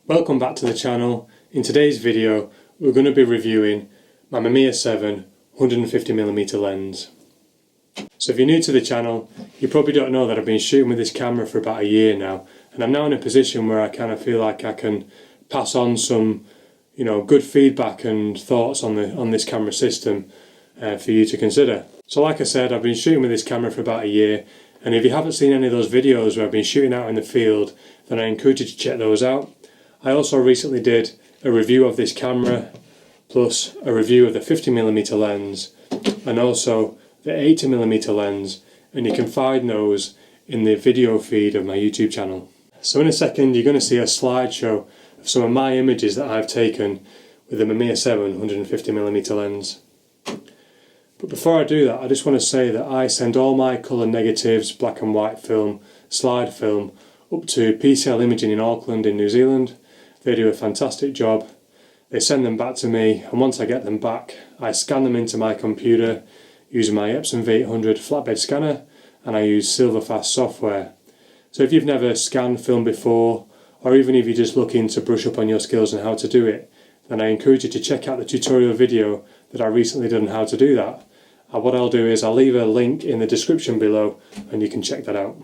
Welcome back to the channel. In today's video we're going to be reviewing my Mamiya 7 150mm lens. So if you're new to the channel, you probably don't know that I've been shooting with this camera for about a year now, and I'm now in a position where I kind of feel like I can pass on some good feedback and thoughts on this camera system for you to consider. So like I said, I've been shooting with this camera for about a year, and if you haven't seen any of those videos where I've been shooting out in the field, then I encourage you to check those out. I also recently did a review of this camera, plus a review of the 50mm lens and also the 80mm lens, and you can find those in the video feed of my YouTube channel. So in a second you're going to see a slideshow of some of my images that I've taken with the Mamiya 7 150mm lens. But before I do that, I just want to say that I send all my colour negatives, black and white film, slide film up to PCL Imaging in Auckland in New Zealand. They do a fantastic job. They send them back to me, and once I get them back I scan them into my computer using my Epson V800 flatbed scanner, and I use Silverfast software. So if you've never scanned film before, or even if you're just looking to brush up on your skills and how to do it, then I encourage you to check out the tutorial video that I recently done on how to do that. And what I'll do is I'll leave a link in the description below and you can check that out.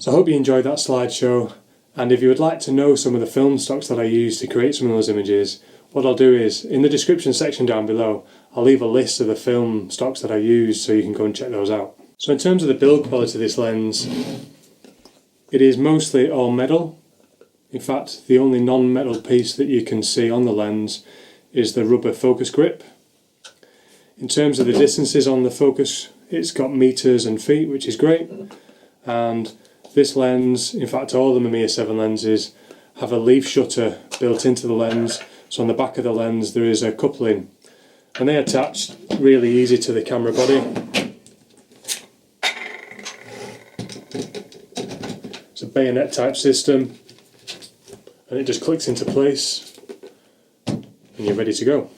So I hope you enjoyed that slideshow, and if you would like to know some of the film stocks that I use to create some of those images, what I'll do is, in the description section down below, I'll leave a list of the film stocks that I use so you can go and check those out. So in terms of the build quality of this lens, it is mostly all metal. In fact, the only non-metal piece that you can see on the lens is the rubber focus grip. In terms of the distances on the focus, it's got meters and feet, which is great. And this lens, in fact all the Mamiya 7 lenses, have a leaf shutter built into the lens, so on the back of the lens there is a coupling, and they attach really easy to the camera body. It's a bayonet type system, and it just clicks into place and you're ready to go.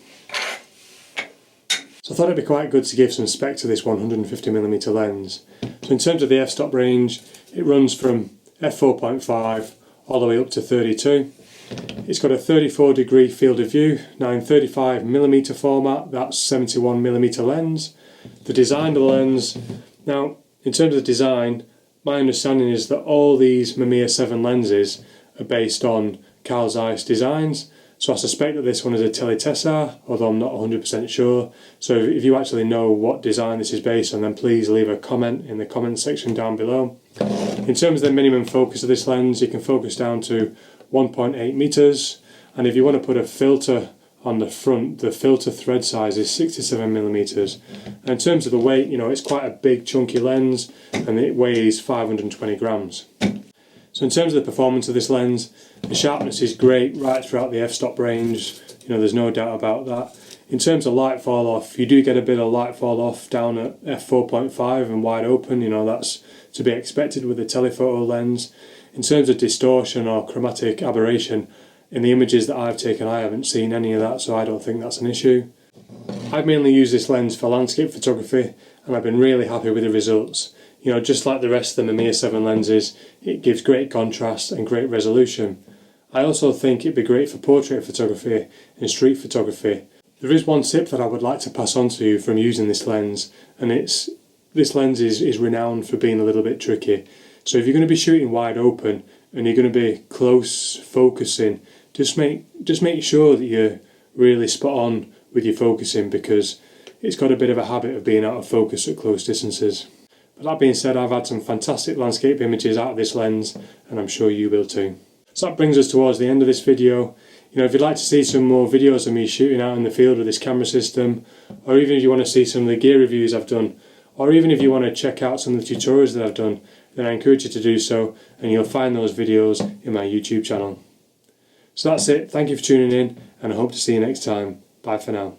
So I thought it'd be quite good to give some spec to this 150mm lens. So in terms of the f-stop range, it runs from f4.5 all the way up to 32. It's got a 34-degree field of view. Now in 35mm format, that's 71mm lens. The design of the lens, now in terms of design, my understanding is that all these Mamiya 7 lenses are based on Carl Zeiss designs. So I suspect that this one is a Tele-Tessar, although I'm not 100% sure. So if you actually know what design this is based on, then please leave a comment in the comment section down below. In terms of the minimum focus of this lens, you can focus down to 1.8 meters, and if you want to put a filter on the front, the filter thread size is 67mm. And in terms of the weight, you know, it's quite a big chunky lens, and it weighs 520 grams. So in terms of the performance of this lens, the sharpness is great right throughout the f-stop range, you know, there's no doubt about that. In terms of light fall off, you do get a bit of light fall off down at f4.5 and wide open, you know, that's to be expected with a telephoto lens. In terms of distortion or chromatic aberration, in the images that I've taken I haven't seen any of that, so I don't think that's an issue. I've mainly used this lens for landscape photography and I've been really happy with the results. You know, just like the rest of the Mamiya 7 lenses, it gives great contrast and great resolution. I also think it'd be great for portrait photography and street photography. There is one tip that I would like to pass on to you from using this lens, and this lens is renowned for being a little bit tricky. So if you're going to be shooting wide open and you're going to be close focusing, just make sure that you're really spot on with your focusing, because it's got a bit of a habit of being out of focus at close distances. But that being said, I've had some fantastic landscape images out of this lens, and I'm sure you will too. So that brings us towards the end of this video. You know, if you'd like to see some more videos of me shooting out in the field with this camera system, or even if you want to see some of the gear reviews I've done, or even if you want to check out some of the tutorials that I've done, then I encourage you to do so, and you'll find those videos in my YouTube channel. So that's it, thank you for tuning in, and I hope to see you next time. Bye for now.